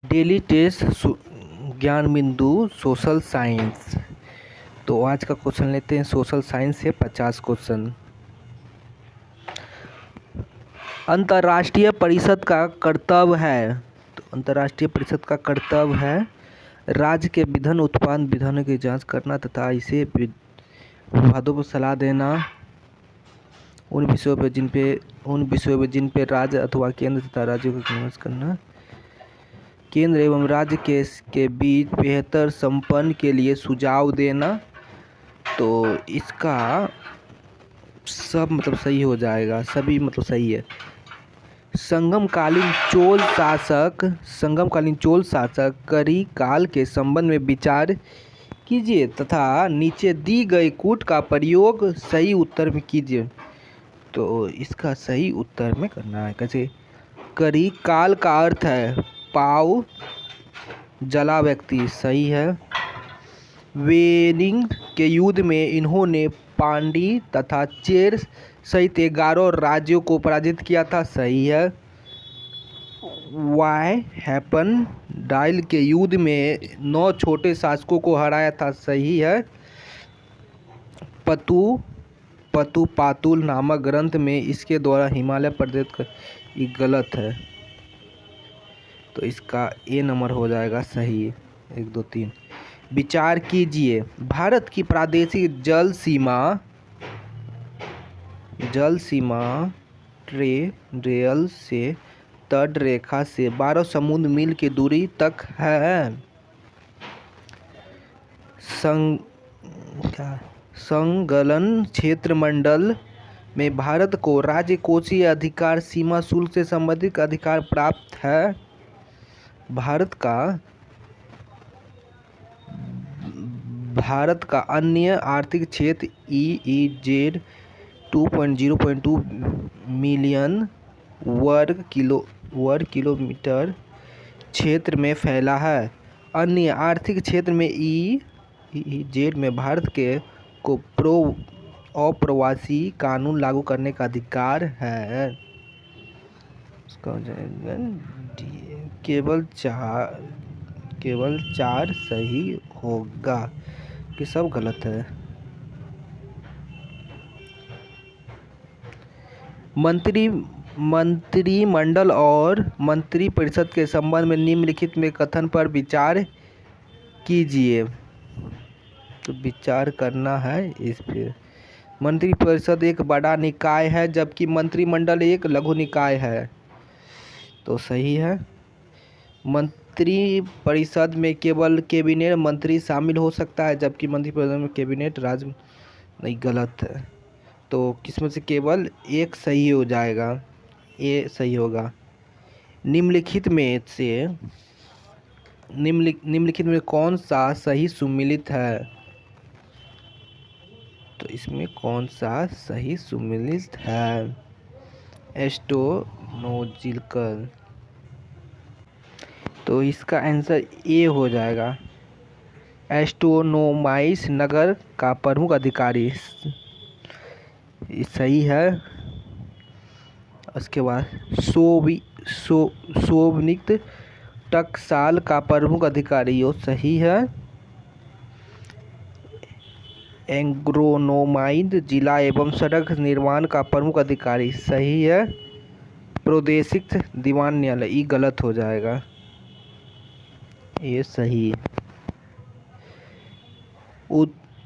Daily test ज्ञान बिंदु social science. तो आज का क्वेश्चन लेते हैं सोशल साइंस से 50 क्वेश्चन। अंतर्राष्ट्रीय परिषद का कर्तव्य है, तो अंतर्राष्ट्रीय परिषद का कर्तव्य है राज्य के विभिन्न उत्पाद विधानों की जांच करना तथा इसे विवादों पर सलाह देना, उन विषयों पर जिन पे राज्य अथवा केंद्र तथा राज्यों को विमर्श करना, केंद्र एवं राज्य के बीच बेहतर संपन्न के लिए सुझाव देना। तो इसका सब मतलब सही हो जाएगा, सभी मतलब सही है। संगमकालीन चोल शासक करी काल के संबंध में विचार कीजिए तथा नीचे दी गई कूट का प्रयोग सही उत्तर में कीजिए। तो इसका सही उत्तर में करना है कैसे। करी काल का अर्थ है पाव जला व्यक्ति, सही है। वेनिंग के युद्ध में इन्होंने पांडी तथा चेर सहित 11 राज्यों को पराजित किया था, सही है। वाई हैपन डाइल के युद्ध में 9 छोटे शासकों को हराया था, सही है। पतु पातुल नामक ग्रंथ में इसके द्वारा हिमालय प्रदेश का, ये गलत है। तो इसका ए नंबर हो जाएगा सही। 1 2 3 विचार कीजिए। भारत की प्रादेशिक जल सीमा ट्रेल से तट रेखा से 12 समुद्र मील की दूरी तक है। संलग्न क्षेत्र मंडल में भारत को राज्यकोषीय अधिकार सीमा शुल्क से संबंधित अधिकार प्राप्त है। भारत का अन्य आर्थिक क्षेत्र EEZ 2.0.2 मिलियन वर्ग किलोमीटर क्षेत्र में फैला है। अन्य आर्थिक क्षेत्र में EEZ में भारत को अप्रवासी कानून लागू करने का अधिकार है। केवल 4 सही होगा, कि सब गलत है। मंत्रिमंडल और मंत्रिपरिषद के संबंध में निम्नलिखित में कथन पर विचार कीजिए। तो विचार करना है इस पे। मंत्रिपरिषद एक बड़ा निकाय है जबकि मंत्रिमंडल एक लघु निकाय है, तो सही है। मंत्रिपरिषद में केवल कैबिनेट मंत्री शामिल हो सकता है जबकि मंत्रिपरिषद में कैबिनेट राज्य नहीं, गलत है। तो किसमें से केवल एक सही हो जाएगा, ये सही होगा। निम्नलिखित में कौन सा सही सुमेलित है। तो इसमें कौन सा सही सुमेलित है। एस्ट्रोनोलॉजिकल, तो इसका आंसर ए हो जाएगा। एस्ट्रोनोमाइस नगर का प्रमुख अधिकारी, सही है। उसके बाद सोवनिक टकसाल का प्रमुख अधिकारी, वो सही है। एग्रोनोमाइड जिला एवं सड़क निर्माण का प्रमुख अधिकारी, सही है। प्रादेशिक दीवान न्यायालय, ये गलत हो जाएगा, ये सही।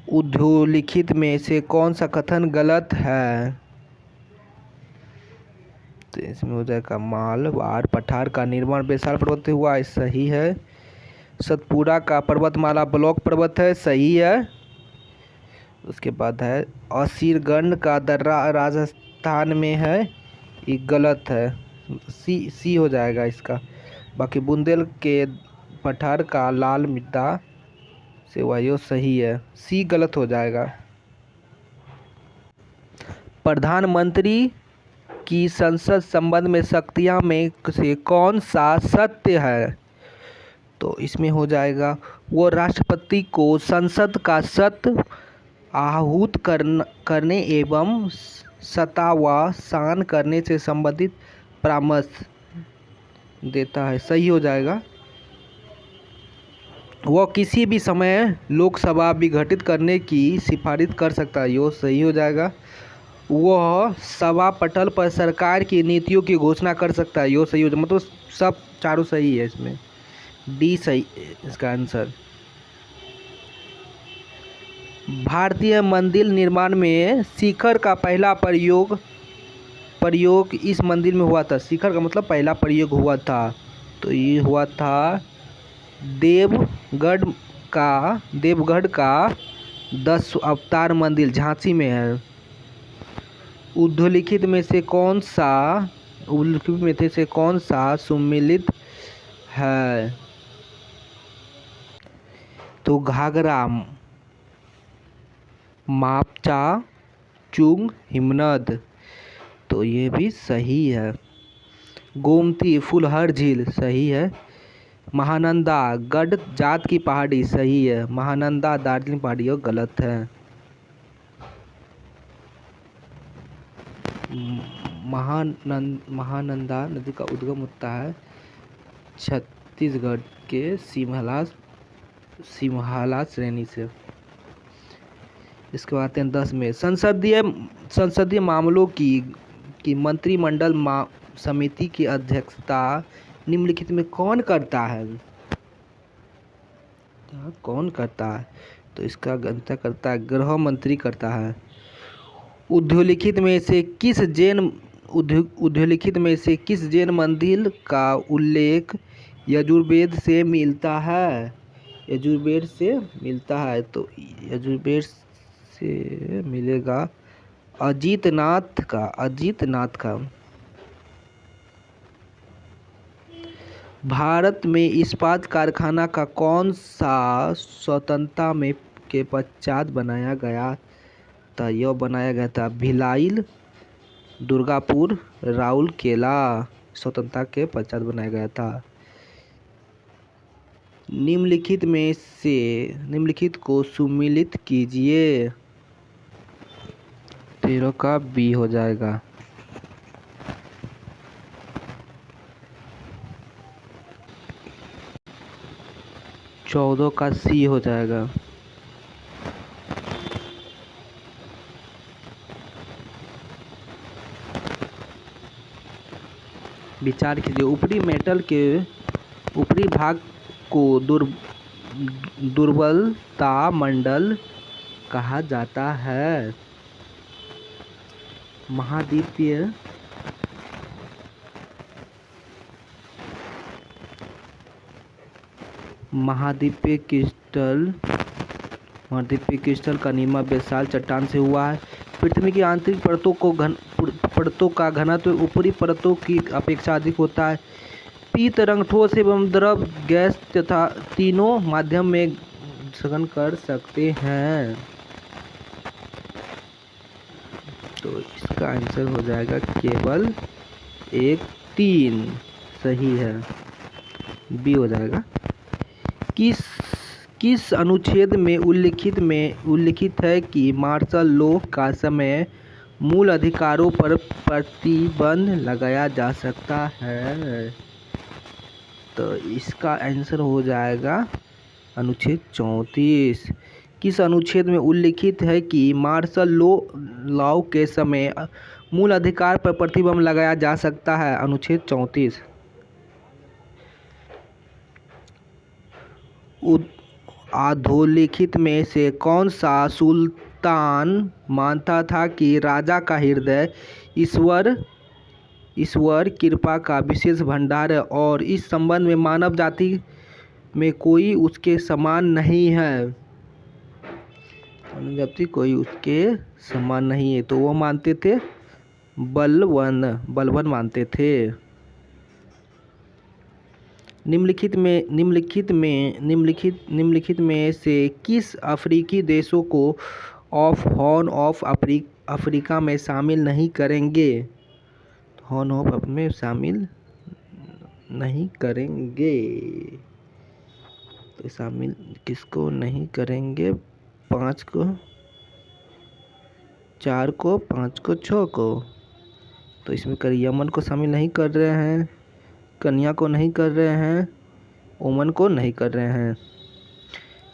उद्धलिखित में से कौन सा कथन गलत है। तो इसमें हो जाएगा मालवार पठार का निर्माण बैसाल पर्वत से हुआ, सही है। सतपुड़ा का पर्वतमाला ब्लॉक पर्वत है, सही है। उसके बाद है असीरगढ़ का दर्रा राजस्थान में है, ये गलत है। सी हो जाएगा इसका। बाकी बुंदेल के पठार का लाल मृदा से हुआ, यो सही है। सी गलत हो जाएगा। प्रधानमंत्री की संसद संबंध में शक्तियां में से कौन सा सत्य है। तो इसमें हो जाएगा वो राष्ट्रपति को संसद का सत्र आहूत करने एवं सत्तावसान करने से संबंधित परामर्श देता है, सही हो जाएगा। वह किसी भी समय लोकसभा विघटित करने की सिफारिश कर सकता है, यो सही हो जाएगा। वह सभा पटल पर सरकार की नीतियों की घोषणा कर सकता है, यो सही हो जाएगा। मतलब सब चारों सही है इसमें, डी सही इसका आंसर। भारतीय मंदिर निर्माण में शिखर का पहला प्रयोग इस मंदिर में हुआ था। शिखर का मतलब पहला प्रयोग हुआ था, तो ये हुआ था देवगढ़ का 10 अवतार मंदिर झांसी में है। उल्लिखित में से कौन सा सुमेलित है? तो घाघरा, मापचा, चुंग, हिमनद, तो ये भी सही है। गोमती फुलहर झील सही है। महानंदा गढ़ जात की पहाड़ी सही है। महानंदा दार्जिलिंग पहाड़ी और गलत है। महानंदा नदी का उद्गम होता है छत्तीसगढ़ के सिमहाला श्रेणी से। इसके बाद आते हैं 10 में, संसदीय मामलों की मंत्रिमंडल समिति की अध्यक्षता निम्नलिखित में कौन करता है? कौन करता है? तो इसका गणना करता है गृह मंत्री करता है। उल्लिखित में से किस जैन मंदिर का उल्लेख यजुर्वेद से मिलता है? यजुर्वेद से मिलता है, तो यजुर्वेद से मिलेगा अजितनाथ का। भारत में इस्पात कारखाना का कौन सा स्वतंत्रता में के पश्चात बनाया गया था? यह बनाया गया था भिलाई, दुर्गापुर, राउरकेला, स्वतंत्रता के पश्चात बनाया गया था। निम्नलिखित को सुमेलित कीजिए। 13 का बी हो जाएगा। चौदह का सी हो जाएगा। विचार कीजिए। ऊपरी मेटल के ऊपरी भाग को दुर्बलता मंडल कहा जाता है। महाद्वीपीय क्रिस्टल का निर्माण बेसाल्ट चट्टान से हुआ है। पृथ्वी की आंतरिक परतों का घनत्व ऊपरी परतों की अपेक्षा अधिक होता है। पीत रंग ठोस एवं द्रव गैस तथा तीनों माध्यम में ग्रहण कर सकते हैं। तो इसका आंसर हो जाएगा केवल 1, 3 सही है, बी हो जाएगा। किस अनुच्छेद में उल्लिखित है कि मार्शल लॉ का समय मूल अधिकारों पर प्रतिबंध लगाया जा सकता है? तो इसका आंसर हो जाएगा अनुच्छेद 34। किस अनुच्छेद में उल्लिखित है कि मार्शल लॉ के समय मूल अधिकार पर प्रतिबंध लगाया जा सकता है? अनुच्छेद 34। अधोलिखित में से कौन सा सुल्तान मानता था कि राजा का हृदय ईश्वर कृपा का विशेष भंडार है और इस संबंध में मानव जाति में कोई उसके समान नहीं है? मानव जाति कोई उसके समान नहीं है, तो वो मानते थे बलवन मानते थे। निम्नलिखित में से किस अफ्रीकी देशों को हॉर्न ऑफ अफ्रीका में शामिल नहीं करेंगे? हॉर्न ऑफ अफ्रीका में शामिल नहीं करेंगे, तो शामिल किसको नहीं करेंगे? 5 को, 4 को, 5 को, 6 को। तो इसमें यमन को शामिल नहीं कर रहे हैं, कन्या को नहीं कर रहे हैं, ओमन को नहीं कर रहे हैं।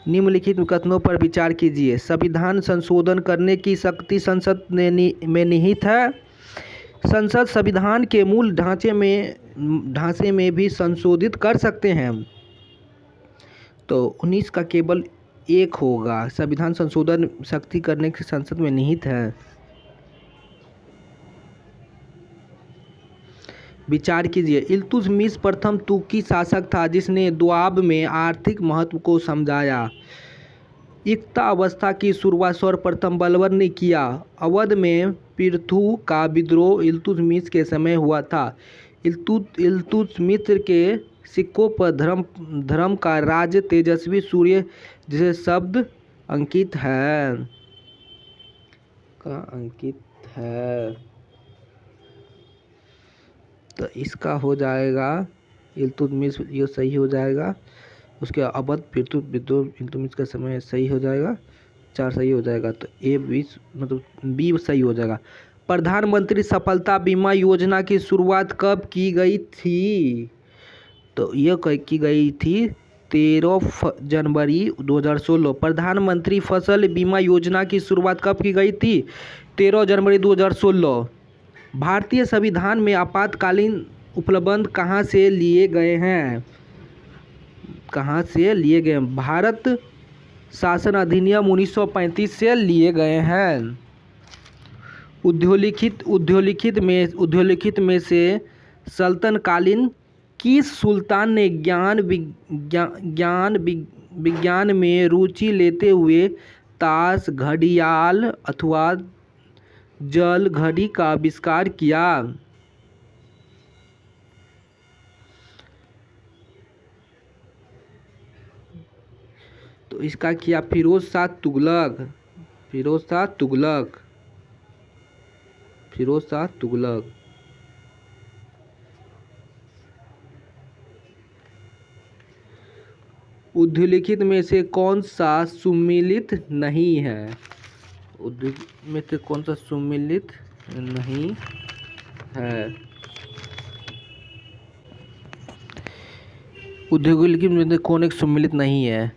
निम्नलिखित कथनों पर विचार कीजिए। संविधान संशोधन करने की शक्ति संसद में निहित है। संसद संविधान के मूल ढांचे में भी संशोधित कर सकते हैं। तो 19 का केवल एक होगा। संविधान संशोधन शक्ति करने की संसद में निहित है। विचार कीजिए। इल्तुतमिश प्रथम तुर्की शासक था जिसने दोआब में आर्थिक महत्व को समझाया। इक्ता अवस्था की शुरुआत सर्वप्रथम बलबन ने किया। अवध में पृथु का विद्रोह इल्तुतमिश के समय हुआ था। इल्तुतमिश के सिक्कों पर धर्म का राज्य तेजस्वी सूर्य जैसे शब्द अंकित है। तो इसका हो जाएगा इल्तुतमिश, ये सही हो जाएगा। उसके अवध पृथु विद्रोह इल्तुतमिश का समय सही हो जाएगा। 4 सही हो जाएगा। तो ए 20 मतलब बी सही हो जाएगा। प्रधानमंत्री सफलता बीमा योजना की शुरुआत कब की गई थी? तो यह की गई थी 13 जनवरी 2016। प्रधानमंत्री फसल बीमा योजना की शुरुआत कब की गई थी? 13 जनवरी 2016। भारतीय संविधान में आपातकालीन उपबंध कहाँ से लिए गए हैं? भारत शासन अधिनियम 1935 से लिए गए हैं। उद्योलिखित में से सल्तनकालीन किस सुल्तान ने विज्ञान में रुचि लेते हुए ताश, घड़ियाल अथवा जल घड़ी का आविष्कार किया? तो इसका किया फिरोज शाह तुगलक। उद्योलिखित में से कौन सा सुमेलित नहीं है? में से कौन सा सुमेलित नहीं है? उद्योलिखित में से कौन एक सुमेलित नहीं है?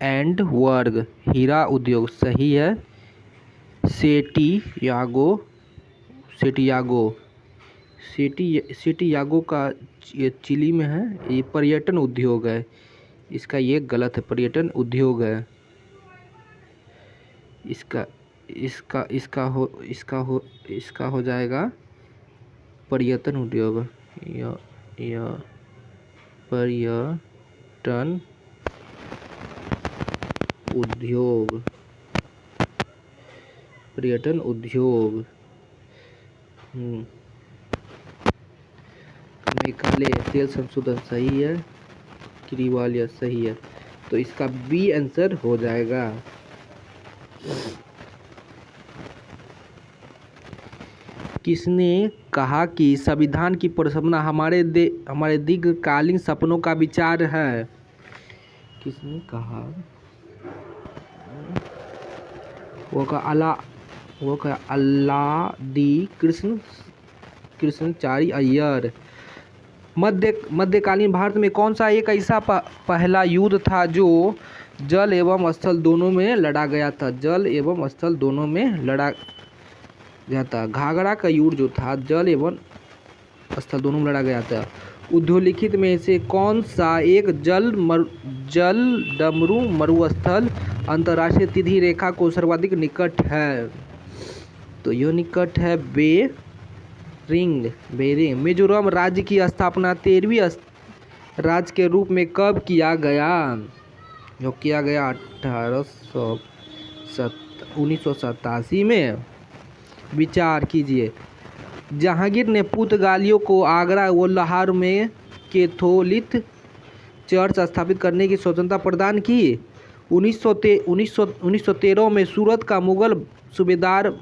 एंड वर्ग हीरा उद्योग सही है। सेटियागो का ये चिली में है। ये पर्यटन उद्योग है। इसका ये गलत है, पर्यटन उद्योग है। इसका हो जाएगा पर्यटन उद्योग। पर्यटन उद्योग। मेघालय तेल संशोधन सही है। किरीवालिया सही है। तो इसका बी आंसर हो जाएगा। किसने कहा कि संविधान की परिकल्पना हमारे दीर्घकालीन सपनों का विचार है? किसने कहा? वो का अल्लादी कृष्णचारी अय्यर। मध्यकालीन भारत में कौन सा एक ऐसा पहला युद्ध था जो जल एवं स्थल दोनों में लड़ा गया था? घाघरा का युद्ध जो था जल एवं स्थल दोनों में लड़ा गया था। उद्योलिखित में से कौन सा एक जलडमरू मरुस्थल अंतर्राष्ट्रीय तिथि रेखा को सर्वाधिक निकट है? तो यह निकट है बेरिंग। मिजोरम राज्य की स्थापना 13वीं राज्य के रूप में कब किया गया? जो किया गया 1987 में। विचार कीजिए। जहांगीर ने पुर्तगालियों को आगरा व लाहौर में कैथोलिक चर्च स्थापित करने की स्वतंत्रता प्रदान की। 1913 में सूरत का मुगल सूबेदार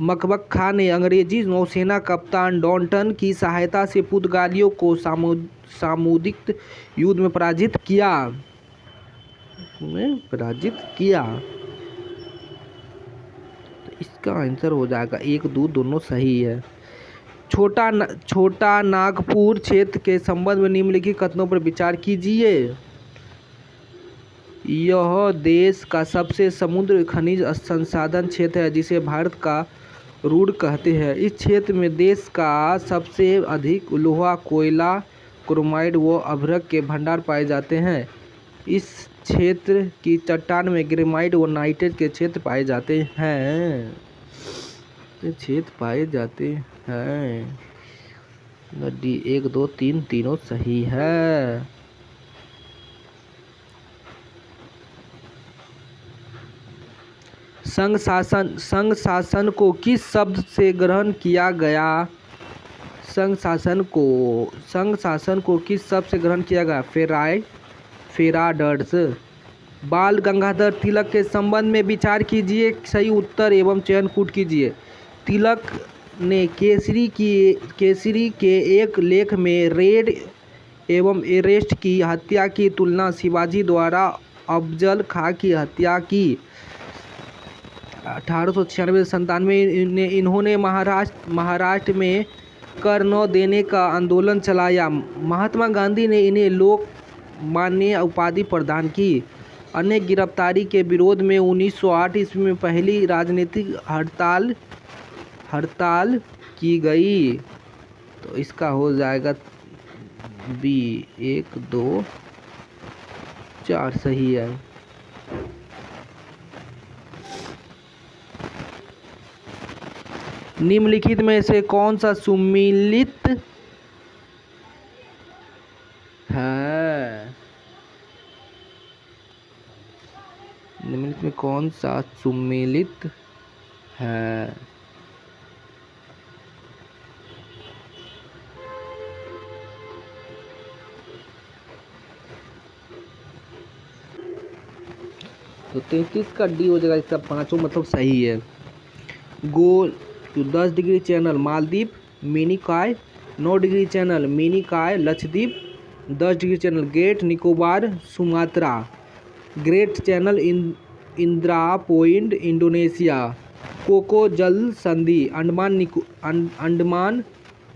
मकबक खान ने अंग्रेजी नौसेना कप्तान डॉल्टन की सहायता से पुर्तगालियों को सामूहिक युद्ध में पराजित किया। तो इसका आंसर हो जाएगा 1, 2 दोनों सही है। छोटा नागपुर क्षेत्र के संबंध में निम्नलिखित कथनों पर विचार कीजिए। यह देश का सबसे समुद्र खनिज संसाधन क्षेत्र है जिसे भारत का रुण कहते हैं। इस क्षेत्र में देश का सबसे अधिक लोहा, कोयला, क्रोमाइट व अभ्रक के भंडार पाए जाते हैं। इस क्षेत्र की चट्टान में ग्रेनाइट व नाइट्रेट के क्षेत्र पाए जाते हैं। नदी 1, 2, 3 तीनों सही है। संघ शासन को किस शब्द से ग्रहण किया गया? संघ शासन को किस शब्द से ग्रहण किया गया? फेराडर्स। बाल गंगाधर तिलक के संबंध में विचार कीजिए, सही उत्तर एवं चयन कूट कीजिए। तिलक ने केसरी के एक लेख में रेड एवं एरेस्ट की हत्या की तुलना शिवाजी द्वारा अफजल खां की हत्या की। 1896-97 में इन्होंने महाराष्ट्र में कर न देने का आंदोलन चलाया। महात्मा गांधी ने इन्हें लोकमान्य उपाधि प्रदान की। अन्य गिरफ्तारी के विरोध में 1908 ईस्वी में पहली राजनीतिक हड़ताल की गई। तो इसका हो जाएगा बी 1, 2, 4 सही है। निम्नलिखित में से कौन सा सुमेलित है? निम्नलिखित में कौन सा सुमेलित है? तो 33 का डी हो जाएगा, इसका पांचों मतलब सही है। गोल तो 10 degree channel Maldives Minicoy, 9 degree channel Minicoy Lakshadweep, 10 degree channel great Nicobar Sumatra, great channel Indira point Indonesia, Coco जल संधि अंडमान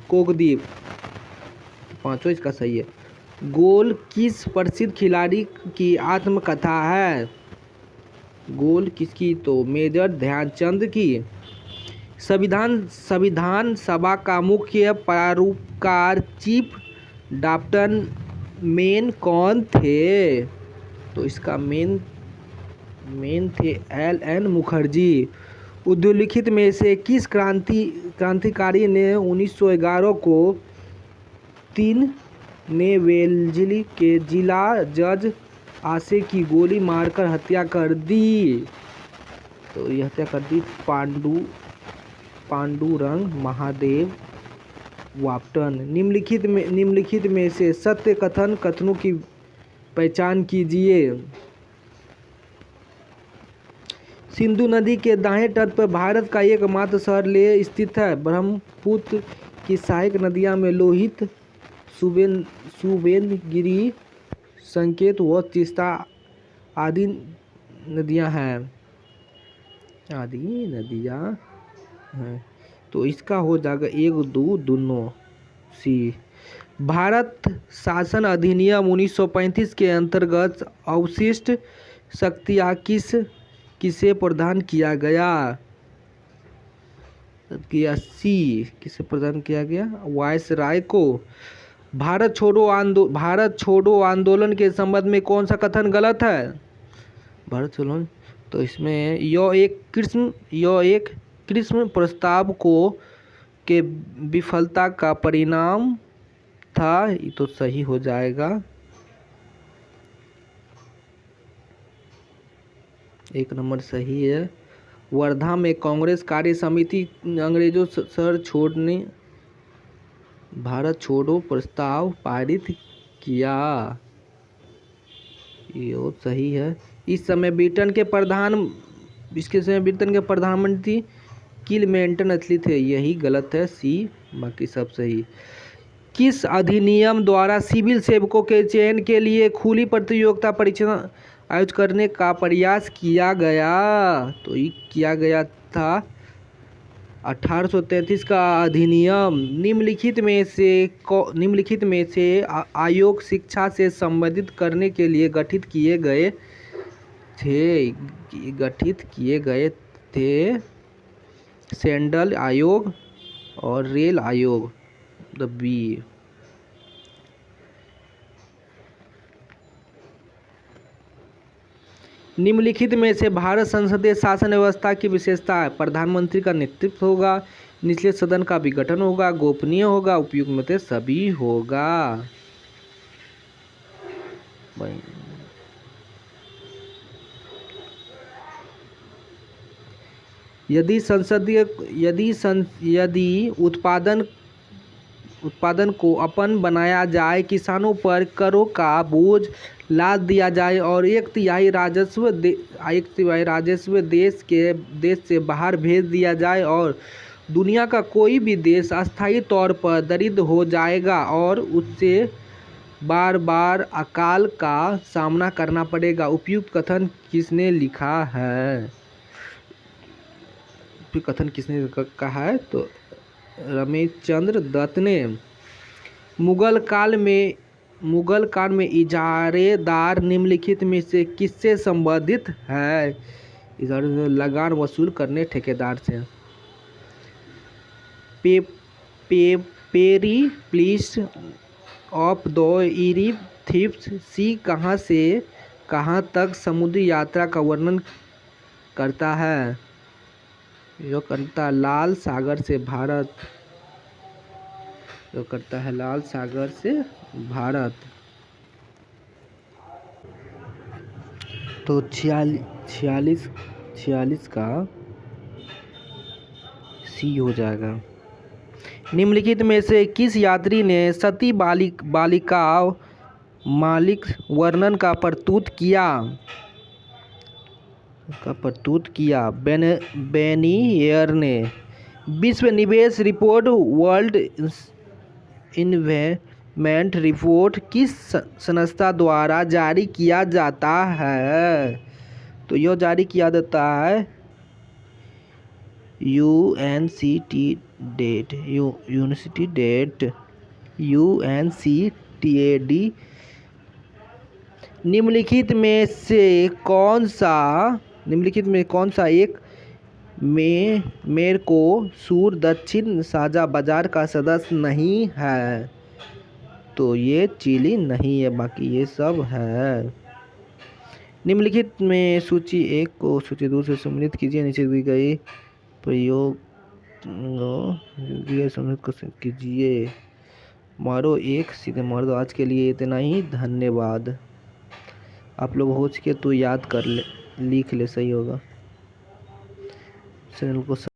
कोकद्वीप। पांचों इसका सही है। गोल किस प्रसिद्ध खिलाड़ी की आत्मकथा है? गोल किसकी? तो मेजर ध्यानचंद की। संविधान सभा का मुख्य प्रारूपकार चीफ डॉक्टर मेन कौन थे? तो इसका मेन थे LN मुखर्जी। उल्लिखित में से किस क्रांतिकारी ने 1911 को 3 नेवेल्जी के जिला जज आशे की गोली मारकर हत्या कर दी? तो यह हत्या कर दी पांडुरंग महादेव वाप्टन। निम्नलिखित में से सत्य कथनों की पहचान कीजिए। सिंधु नदी के दाएं तट पर भारत का एकमात्र शहर लेह स्थित है। ब्रह्मपुत्र की सहायक नदियां में लोहित, सुबेनगिरी, संकेत व तीस्ता आदि नदियां हैं। तो इसका हो जाएगा 1, 2 दोनों सी। भारत शासन अधिनियम 1935 के अंतर्गत अवशिष्ट शक्तियां किसे प्रदान किया गया? सी किसे प्रदान किया गया? वायसराय को। भारत छोड़ो आंदोलन के संबंध में कौन सा कथन गलत है? भारत छोड़ो, तो इसमें यह एक कृष्ण प्रस्ताव के विफलता का परिणाम था। ये तो सही हो जाएगा। 1 नंबर सही है। वर्धा में कांग्रेस कार्य समिति अंग्रेजों शहर छोड़ने भारत छोड़ो प्रस्ताव पारित किया। ये सही है। इस समय ब्रिटेन के प्रधानमंत्री किलमेंटन असली थे। यही गलत है, सी बाकी सब सही। किस अधिनियम द्वारा सिविल सेवकों के चयन के लिए खुली प्रतियोगिता परीक्षा आयोजित करने का प्रयास किया गया? तो ये किया गया था 1833 का अधिनियम। निम्नलिखित में से आयोग शिक्षा से संबंधित करने के लिए गठित किए गए किए गए थे सैंडल आयोग और रेल आयोग, द बी। निम्नलिखित में से भारत संसदीय शासन व्यवस्था की विशेषता है। प्रधानमंत्री का नेतृत्व होगा, निचले सदन का विघटन होगा, गोपनीय होगा, उपयुक्त में से सभी होगा। यदि उत्पादन को अपन बनाया जाए, किसानों पर करों का बोझ लाद दिया जाए और एक तिहाई राजस्व देश से बाहर भेज दिया जाए और दुनिया का कोई भी देश अस्थायी तौर पर दरिद्र हो जाएगा और उससे बार बार अकाल का सामना करना पड़ेगा। उपयुक्त कथन किसने लिखा है? कथन किसने कहा है? तो रमेशचंद्र दत्त ने। मुगल काल में इजारेदार निम्नलिखित में से किससे संबंधित है? इजारे लगान वसूल करने ठेकेदार से। Peri please of the eri thieves सी कहाँ से कहाँ तक समुद्री यात्रा का वर्णन करता है? जो करता है लाल सागर से भारत। जो करता है लाल सागर से भारत। तो 46 का सी हो जाएगा। निम्नलिखित में से किस यात्री ने सती बालिका मालिक वर्णन का प्रस्तुत किया? बेनियर ने। विश्व निवेश रिपोर्ट, वर्ल्ड इन्वेस्टमेंट रिपोर्ट किस संस्था द्वारा जारी किया जाता है? तो यह जारी किया जाता है UNCTAD। निम्नलिखित में कौन सा एक मेरकोसूर दक्षिण साझा बाजार का सदस्य नहीं है? तो ये चिली नहीं है, बाकी ये सब है। निम्नलिखित में सूची 1 को सूची 2 से सम्मिलित कीजिए। नीचे दी गई प्रयोग कीजिए। मारो एक सीधे मार दो। आज के लिए इतना ही, धन्यवाद। आप लोग हो सके तो याद कर ले, लिख ले, सही होगा। चैनल को